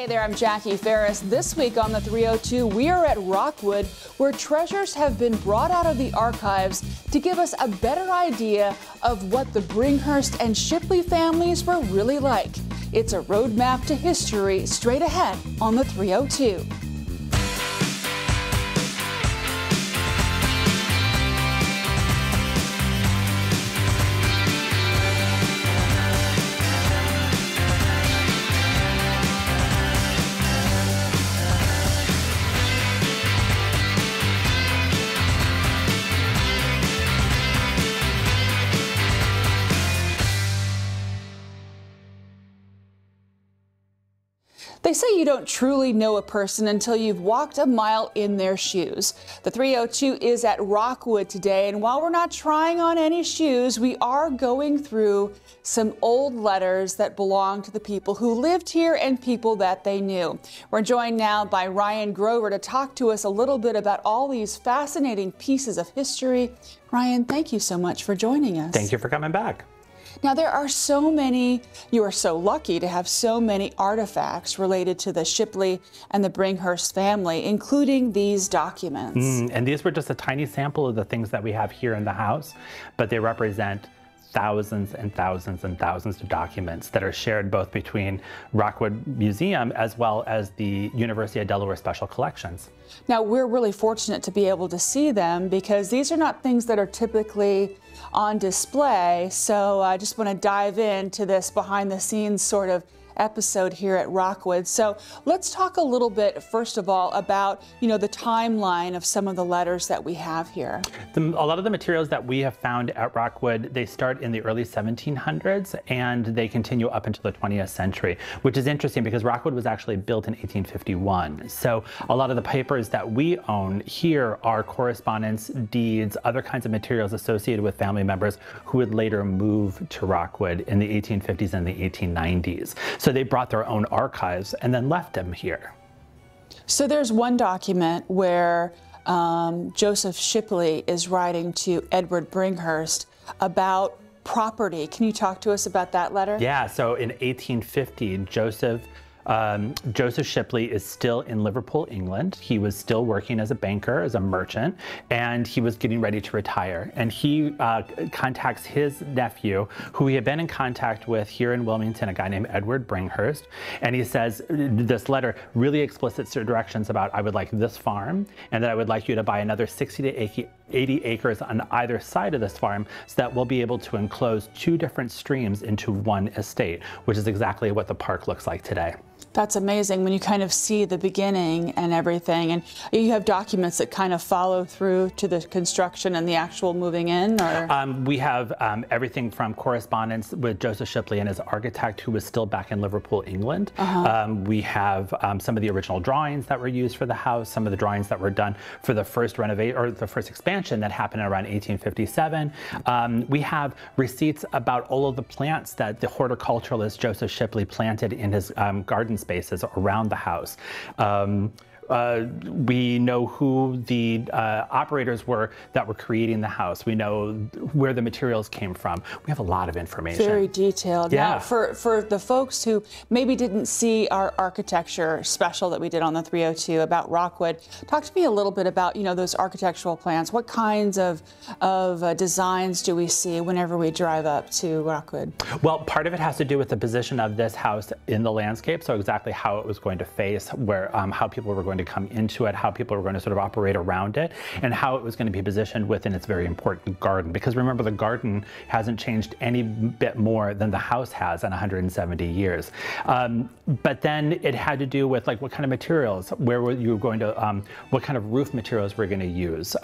Hey there, I'm Jackie Ferris. This week on the 302, we are at Rockwood, where treasures have been brought out of the archives to give us a better idea of what the Bringhurst and Shipley families were really like. It's a roadmap to history straight ahead on the 302. They say you don't truly know a person until you've walked a mile in their shoes. The 302 is at Rockwood today, and while we're not trying on any shoes, we are going through some old letters that belong to the people who lived here and people that they knew. We're joined now by Ryan Grover to talk to us a little bit about all these fascinating pieces of history. Ryan, thank you so much for joining us. Thank you for coming back. Now, there are so many, you are so lucky to have so many artifacts related to the Shipley and the Bringhurst family, including these documents. And these were just a tiny sample of the things that we have here in the house, but they represent thousands and thousands and thousands of documents that are shared both between Rockwood Museum as well as the University of Delaware Special Collections. Now, we're really fortunate to be able to see them because these are not things that are typically on display. So I just want to dive into this behind the scenes sort of episode here at Rockwood. So let's talk a little bit, first of all, about, the timeline of some of the letters that we have here. A lot of the materials that we have found at Rockwood, they start in the early 1700s and they continue up until the 20th century, which is interesting because Rockwood was actually built in 1851. So a lot of the papers that we own here are correspondence, deeds, other kinds of materials associated with family members who would later move to Rockwood in the 1850s and the 1890s. So they brought their own archives and then left them here. So there's one document where Joseph Shipley is writing to Edward Bringhurst about property. Can you talk to us about that letter? Yeah, so in 1850, Joseph Shipley is still in Liverpool, England. He was still working as a banker, as a merchant, and he was getting ready to retire. And he contacts his nephew, who he had been in contact with here in Wilmington, a guy named Edward Bringhurst. And he says, this letter really explicit directions about, I would like this farm, and that I would like you to buy another 60 to 80 acres on either side of this farm so that we'll be able to enclose two different streams into one estate, which is exactly what the park looks like today. That's amazing when you kind of see the beginning and everything. And you have documents that kind of follow through to the construction and the actual moving in? Or? We have everything from correspondence with Joseph Shipley and his architect, who was still back in Liverpool, England. We have some of the original drawings that were used for the house, some of the drawings that were done for the first renovation or the first expansion that happened around 1857. We have receipts about all of the plants that the horticulturalist Joseph Shipley planted in his garden spaces around the house. We know who the operators were that were creating the house. We know where the materials came from. We have a lot of information. Very detailed. Yeah. Now, for the folks who maybe didn't see our architecture special that we did on the 302 about Rockwood, talk to me a little bit about, those architectural plans. What kinds of designs do we see whenever we drive up to Rockwood? Well, part of it has to do with the position of this house in the landscape, so exactly how it was going to face, where how people were going to come into it, how people were going to sort of operate around it, and how it was going to be positioned within its very important garden. Because remember, the garden hasn't changed any bit more than the house has in 170 years. But then it had to do with like what kind of materials, where were you going to, what kind of roof materials were going to use,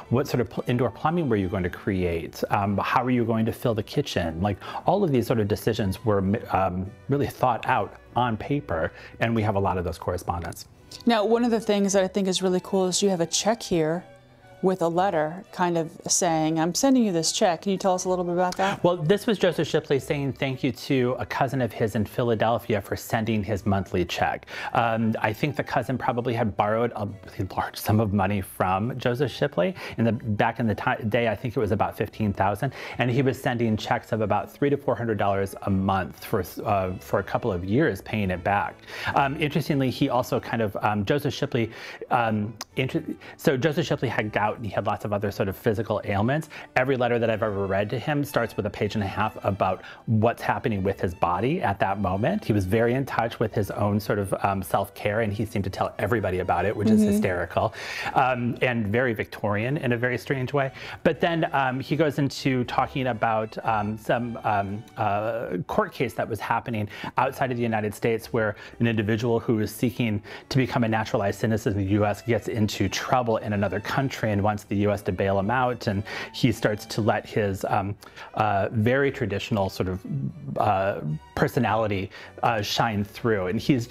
what sort of indoor plumbing were you going to create, how are you going to fill the kitchen? Like all of these sort of decisions were really thought out on paper, and we have a lot of those correspondence. Now, one of the things that I think is really cool is you have a check here with a letter kind of saying, I'm sending you this check. Can you tell us a little bit about that? Well, this was Joseph Shipley saying thank you to a cousin of his in Philadelphia for sending his monthly check. I think the cousin probably had borrowed a really large sum of money from Joseph Shipley. Back in the day, I think it was about $15,000, and he was sending checks of about $300 to $400 a month for a couple of years, paying it back. Interestingly, he also kind of Joseph Shipley. So Joseph Shipley had gout, and he had lots of other sort of physical ailments. Every letter that I've ever read to him starts with a page and a half about what's happening with his body at that moment. He was very in touch with his own sort of self-care, and he seemed to tell everybody about it, which is hysterical, and very Victorian in a very strange way. But then he goes into talking about some court case that was happening outside of the United States, where an individual who is seeking to become a naturalized citizen of the U.S. gets into trouble in another country and wants the U.S. to bail him out, and he starts to let his very traditional sort of personality shine through, and he's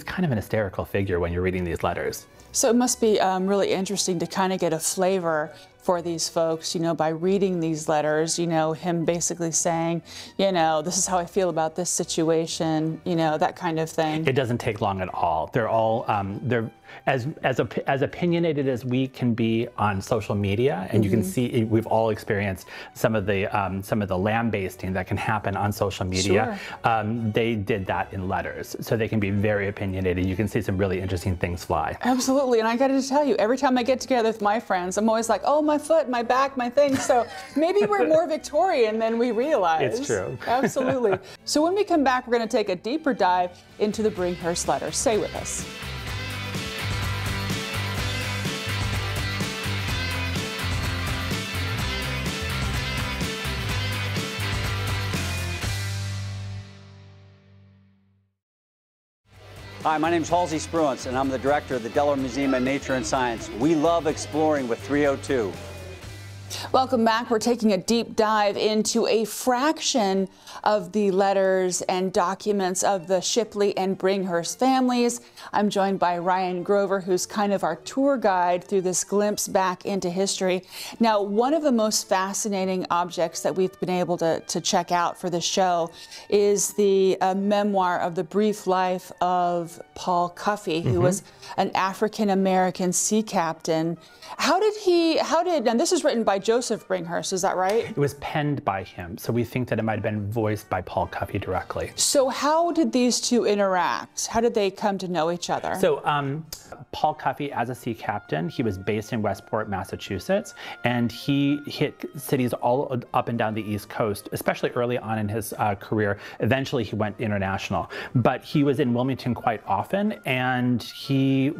kind of an hysterical figure when you're reading these letters. So it must be really interesting to kind of get a flavor for these folks, by reading these letters, him basically saying, this is how I feel about this situation, that kind of thing. It doesn't take long at all. They're all, they're as opinionated as we can be on social media, and you can see, we've all experienced some of the lambasting that can happen on social media. Sure. They did that in letters, so they can be very opinionated. You can see some really interesting things fly. Absolutely, and I got to tell you, every time I get together with my friends, I'm always like, oh, my foot, my back, my thing. So maybe we're more Victorian than we realize. It's true. Absolutely. So when we come back, we're going to take a deeper dive into the Bringhurst letter. Stay with us. Hi, my name is Halsey Spruance, and I'm the director of the Delaware Museum of Nature and Science. We love exploring with 302. Welcome back. We're taking a deep dive into a fraction of the letters and documents of the Shipley and Bringhurst families. I'm joined by Ryan Grover, who's kind of our tour guide through this glimpse back into history. Now, one of the most fascinating objects that we've been able to check out for the show is the memoir of the brief life of Paul Cuffey, who was an African-American sea captain. And this is written by Joseph Bringhurst, is that right? It was penned by him, so we think that it might have been voiced by Paul Cuffey directly. So how did these two interact? How did they come to know each other? So Paul Cuffey, as a sea captain, he was based in Westport, Massachusetts, and he hit cities all up and down the East Coast, especially early on in his career. Eventually, he went international, but he was in Wilmington quite often, and he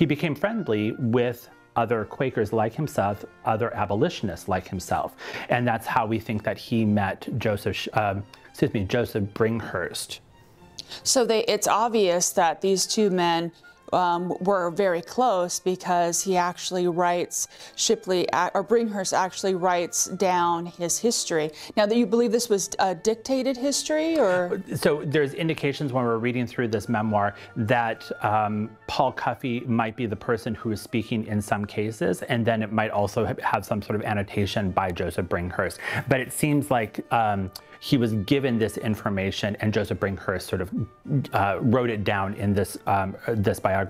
became friendly with other Quakers like himself, other abolitionists like himself, and that's how we think that he met Joseph Bringhurst. So it's obvious that these two men were very close, because he actually writes, Bringhurst actually writes down his history. Now, do you believe this was a dictated history, or? So there's indications when we're reading through this memoir that Paul Cuffey might be the person who is speaking in some cases, and then it might also have some sort of annotation by Joseph Bringhurst. But it seems like he was given this information, and Joseph Bringhurst sort of wrote it down in this biography.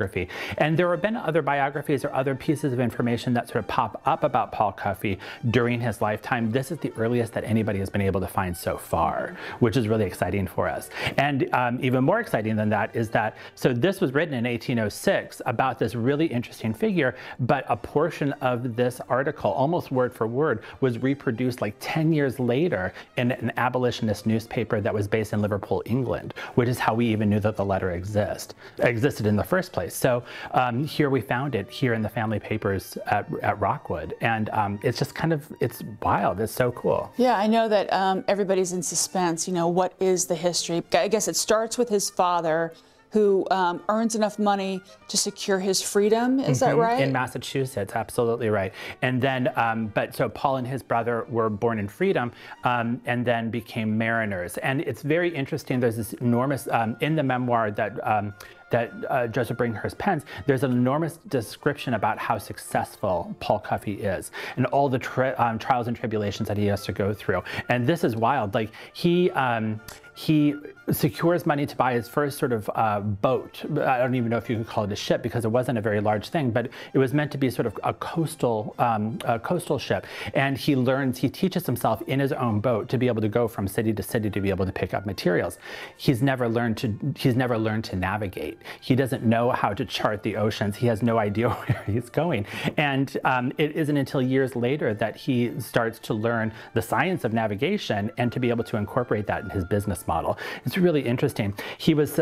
And there have been other biographies or other pieces of information that sort of pop up about Paul Cuffey during his lifetime. This is the earliest that anybody has been able to find so far, which is really exciting for us. And even more exciting than that is that, so this was written in 1806 about this really interesting figure, but a portion of this article, almost word for word, was reproduced like 10 years later in an abolitionist newspaper that was based in Liverpool, England, which is how we even knew that the letter existed in the first place. So here we found it here in the family papers at Rockwood, and it's just it's wild. It's so cool. Yeah, I know that everybody's in suspense. What is the history? I guess it starts with his father, who earns enough money to secure his freedom. Is that right? In Massachusetts, absolutely right. And then, so Paul and his brother were born in freedom, and then became mariners. And it's very interesting. There's this enormous, in the memoir that that Joseph Bringhurst pens, there's an enormous description about how successful Paul Cuffey is and all the trials and tribulations that he has to go through. And this is wild. Like he secures money to buy his first sort of boat. I don't even know if you could call it a ship because it wasn't a very large thing, but it was meant to be sort of a coastal ship. And he teaches himself in his own boat to be able to go from city to city to be able to pick up materials. He's never learned to navigate. He doesn't know how to chart the oceans. He has no idea where he's going. And it isn't until years later that he starts to learn the science of navigation and to be able to incorporate that in his business model. It's really interesting. He was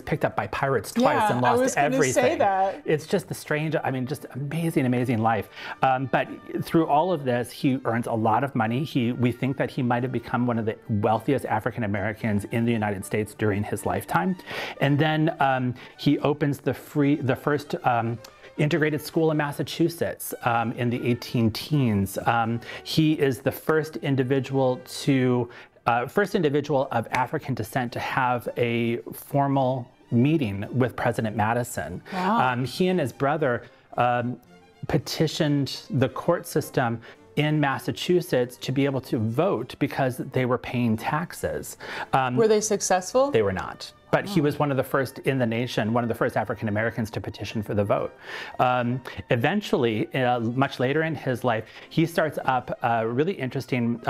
picked up by pirates twice and lost everything. Say that. It's just the strange, I mean, just amazing life. But through all of this, he earns a lot of money. We think that he might have become one of the wealthiest African Americans in the United States during his lifetime. And then he opens the first integrated school in Massachusetts in the 18-teens. He is the first individual of African descent to have a formal meeting with President Madison. Wow. He and his brother petitioned the court system in Massachusetts to be able to vote because they were paying taxes. Were they successful? They were not. But he was one of the first in the nation, one of the first African Americans to petition for the vote. Eventually, much later in his life, he starts up a really interesting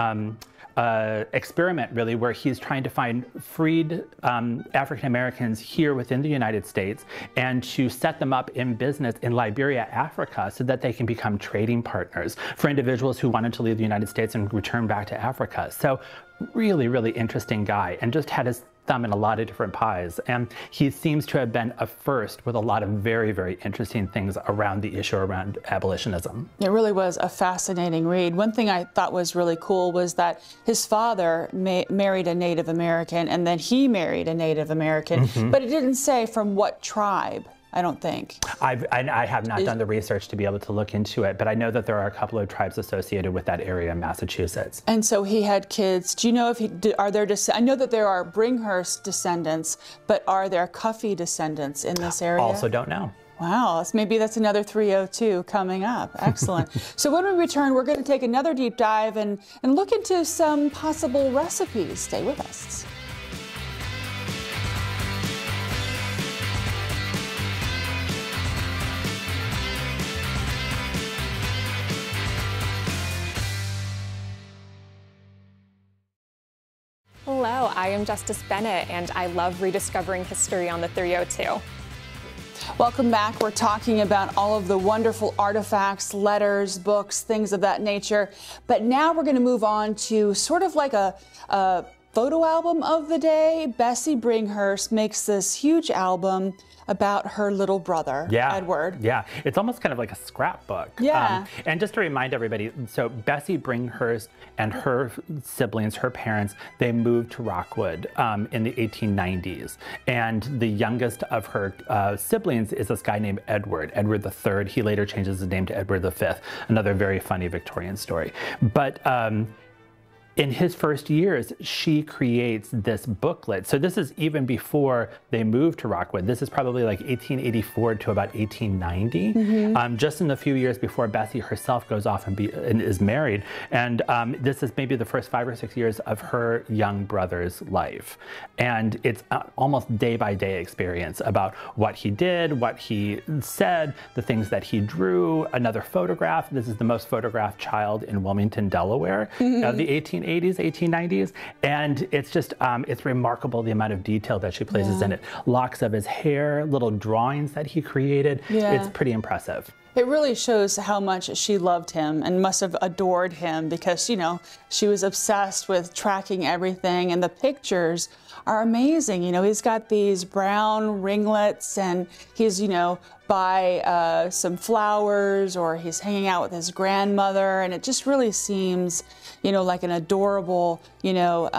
experiment, really, where he's trying to find freed African Americans here within the United States and to set them up in business in Liberia, Africa, so that they can become trading partners for individuals who wanted to leave the United States and return back to Africa. So really interesting guy, and just had his thumb in a lot of different pies. And he seems to have been a first with a lot of very interesting things around the issue around abolitionism. It really was a fascinating read. One thing I thought was really cool was that his father married a Native American, and then he married a Native American, but it didn't say from what tribe. I don't think. I have not done the research to be able to look into it, but I know that there are a couple of tribes associated with that area in Massachusetts. And so he had kids. Do you know if I know that there are Bringhurst descendants, but are there Cuffey descendants in this area? Also don't know. Wow, maybe that's another 302 coming up. Excellent. So when we return, we're going to take another deep dive and look into some possible recipes. Stay with us. Hello, I am Justice Bennett, and I love rediscovering history on the 302. Welcome back. We're talking about all of the wonderful artifacts, letters, books, things of that nature. But now we're going to move on to sort of like a photo album of the day. Bessie Bringhurst makes this huge album about her little brother, Edward. Yeah, it's almost kind of like a scrapbook. Yeah. And just to remind everybody, so Bessie Bringhurst and her siblings, her parents, they moved to Rockwood in the 1890s. And the youngest of her siblings is this guy named Edward III. He later changes his name to Edward V, another very funny Victorian story. But in his first years, she creates this booklet. So this is even before they moved to Rockwood. This is probably like 1884 to about 1890, just in the few years before Bessie herself goes off and is married. And this is maybe the first 5 or 6 years of her young brother's life. And it's almost day-by-day experience about what he did, what he said, the things that he drew, another photograph. This is the most photographed child in Wilmington, Delaware of the 1880s, 1890s, and it's just, it's remarkable the amount of detail that she places in it. Locks of his hair, little drawings that he created. It's pretty impressive. It really shows how much she loved him and must have adored him because, you know, she was obsessed with tracking everything, and the pictures are amazing. You know, he's got these brown ringlets and he's, you know, by some flowers, or he's hanging out with his grandmother, and it just really seems, you know, like an adorable, you know,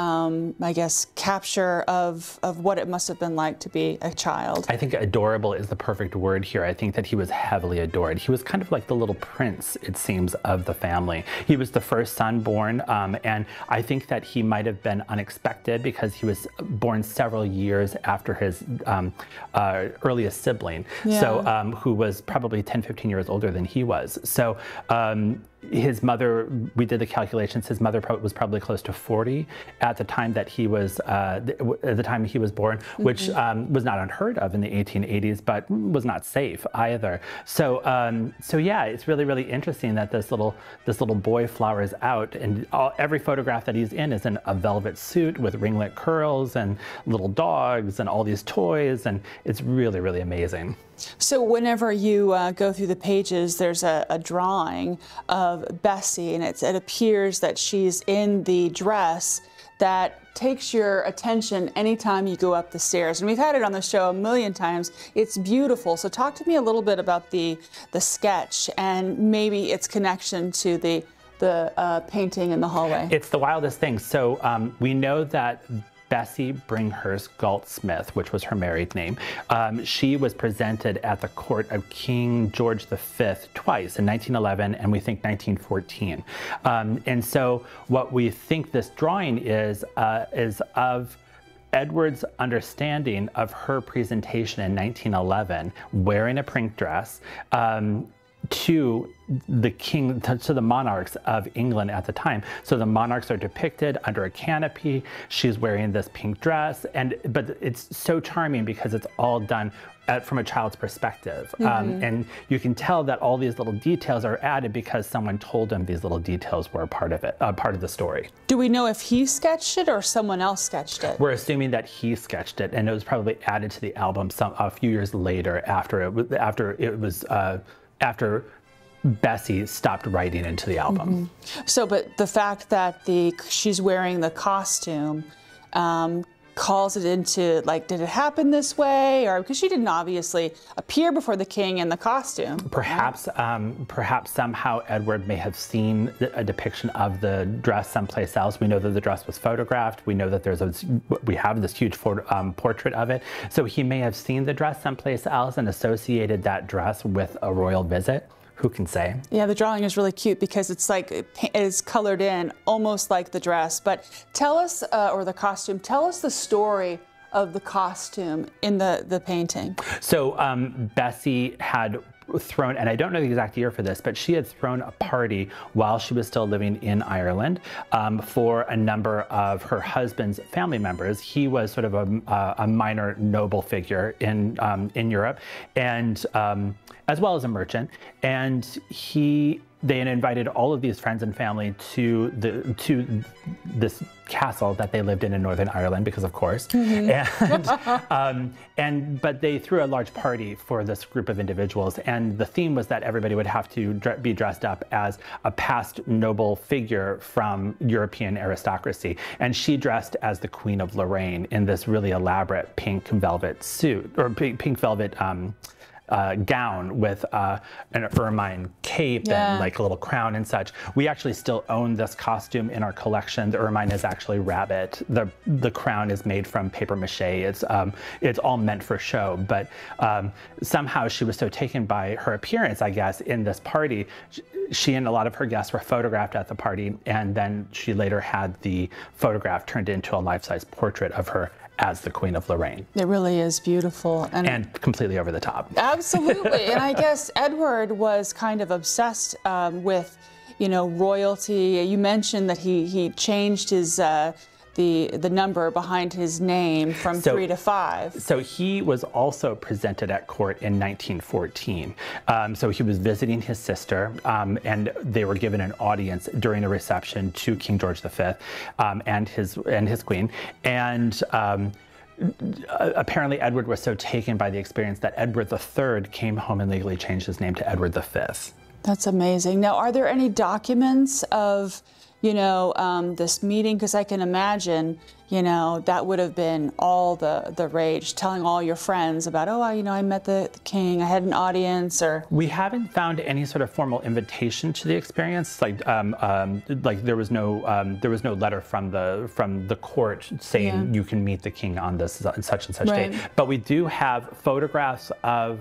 I guess, capture of what it must have been like to be a child. I think adorable is the perfect word here. I think that he was heavily adored. he was kind of like the little prince, it seems, of the family. He was the first son born, and I think that he might have been unexpected because he was born several years after his earliest sibling, so who was probably 10, 15 years older than he was. So his mother, we did the calculations, his mother was probably close to 40 at the time that he was, born, which was not unheard of in the 1880s, but was not safe either. So, yeah, it's really, really interesting that this little boy flowers out, and every photograph that he's in is in a velvet suit with ringlet curls and little dogs and all these toys, and it's really, really amazing. So whenever you go through the pages, there's a drawing of Bessie, and it appears that she's in the dress that takes your attention anytime you go up the stairs. And we've had it on the show a million times. It's beautiful. So talk to me a little bit about the sketch and maybe its connection to the painting in the hallway. It's the wildest thing. So we know that Bessie Bringhurst Galt-Smith, which was her married name, she was presented at the court of King George V twice, in 1911 and we think 1914. And so what we think this drawing is of Edward's understanding of her presentation in 1911, wearing a print dress, to the king, to the monarchs of England at the time. So the monarchs are depicted under a canopy. She's wearing this pink dress, but it's so charming because it's all done from a child's perspective. And you can tell that all these little details are added because someone told them these little details were a part of it, part of the story. Do we know if he sketched it or someone else sketched it? We're assuming that he sketched it, and it was probably added to the album a few years later after Bessie stopped writing into the album. So, but the fact that she's wearing the costume calls it into, like, did it happen this way? Or because she didn't obviously appear before the king in the costume. Perhaps, perhaps somehow Edward may have seen a depiction of the dress someplace else. We know that the dress was photographed. We know that we have this huge portrait of it. So he may have seen the dress someplace else and associated that dress with a royal visit. Who can say? Yeah, the drawing is really cute because it's like it is colored in almost like the dress. But tell us, or the costume, tell us the story of the costume in the painting. So Bessie had thrown, and I don't know the exact year for this, but she had thrown a party while she was still living in Ireland for a number of her husband's family members. He was sort of a minor noble figure in Europe, and as well as a merchant, and they had invited all of these friends and family to this castle that they lived in Northern Ireland, because of course. But they threw a large party for this group of individuals, and the theme was that everybody would have to be dressed up as a past noble figure from European aristocracy. And she dressed as the Queen of Lorraine in this really elaborate pink velvet suit, or pink velvet gown with an ermine cape and like a little crown and such. We actually still own this costume in our collection. The ermine is actually rabbit. The crown is made from paper mache. It's all meant for show, but somehow she was so taken by her appearance, I guess, in this party. She and a lot of her guests were photographed at the party, and then she later had the photograph turned into a life-size portrait of her as the Queen of Lorraine. It really is beautiful. And completely over the top. Absolutely. And I guess Edward was kind of obsessed with, royalty. You mentioned that he changed his the number behind his name from 3 to 5. So he was also presented at court in 1914. So he was visiting his sister, and they were given an audience during a reception to King George V and his queen. And apparently Edward was so taken by the experience that Edward III came home and legally changed his name to Edward V. That's amazing. Now, are there any documents of you know, this meeting? Because I can imagine, you know, that would have been all the rage, telling all your friends about, oh, you know, I met the king, I had an audience, or... We haven't found any sort of formal invitation to the experience. Like there was no letter from the court saying you can meet the king on this such and such date. But we do have photographs of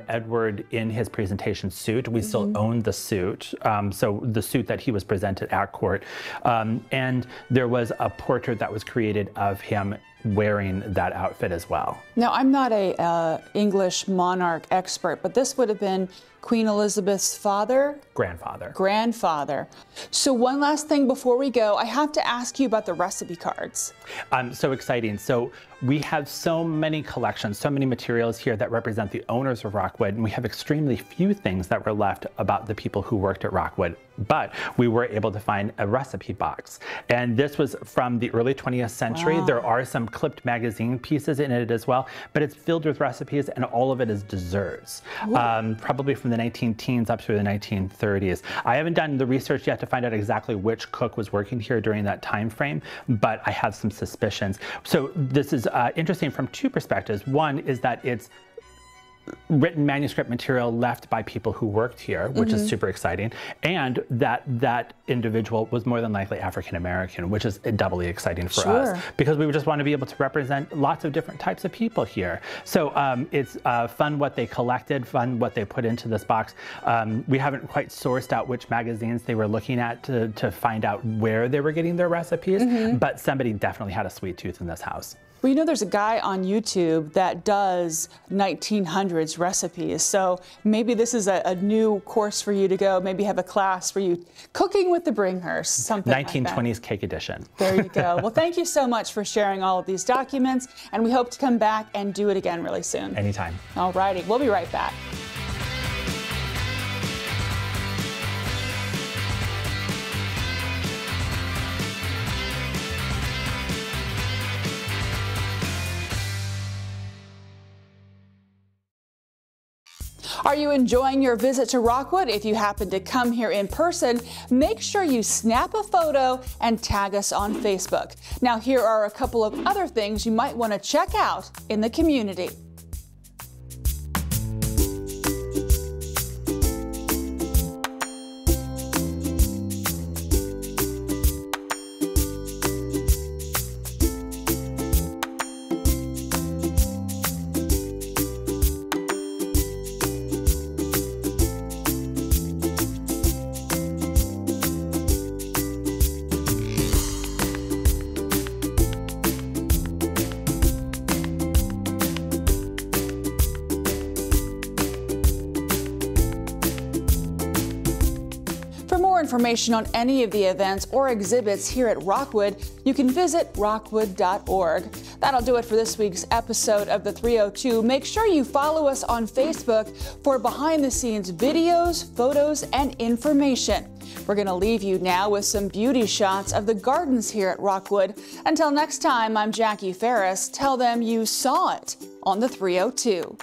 Edward in his presentation suit. We still own the suit, so the suit that he was presented at court, and there was a portrait that was created of him wearing that outfit as well. Now, I'm not a English monarch expert, but this would have been Queen Elizabeth's father? Grandfather. Grandfather. So one last thing before we go, I have to ask you about the recipe cards. So exciting. So we have so many collections, so many materials here that represent the owners of Rockwood, and we have extremely few things that were left about the people who worked at Rockwood. But we were able to find a recipe box. And this was from the early 20th century. Wow. There are some clipped magazine pieces in it as well, but it's filled with recipes, and all of it is desserts, probably from the 19-teens up through the 1930s. I haven't done the research yet to find out exactly which cook was working here during that time frame, but I have some suspicions. So this is interesting from two perspectives. One is that it's written manuscript material left by people who worked here, which is super exciting, and that individual was more than likely African American, which is doubly exciting for us, because we would just want to be able to represent lots of different types of people here. So it's fun what they collected, fun what they put into this box. We haven't quite sourced out which magazines they were looking at to find out where they were getting their recipes, but somebody definitely had a sweet tooth in this house. Well, you know, there's a guy on YouTube that does 1900s recipes, so maybe this is a new course for you to go. Maybe have a class for you, cooking with the Bringhurst, something 1920s like that. Cake edition. There you go. Well, thank you so much for sharing all of these documents, and we hope to come back and do it again really soon. Anytime. All righty, we'll be right back. Are you enjoying your visit to Rockwood? If you happen to come here in person, make sure you snap a photo and tag us on Facebook. Now, here are a couple of other things you might want to check out in the community. Information on any of the events or exhibits here at Rockwood, you can visit rockwood.org. That'll do it for this week's episode of the 302. Make sure you follow us on Facebook for behind-the-scenes videos, photos, and information. We're going to leave you now with some beauty shots of the gardens here at Rockwood. Until next time, I'm Jackie Ferris. Tell them you saw it on the 302.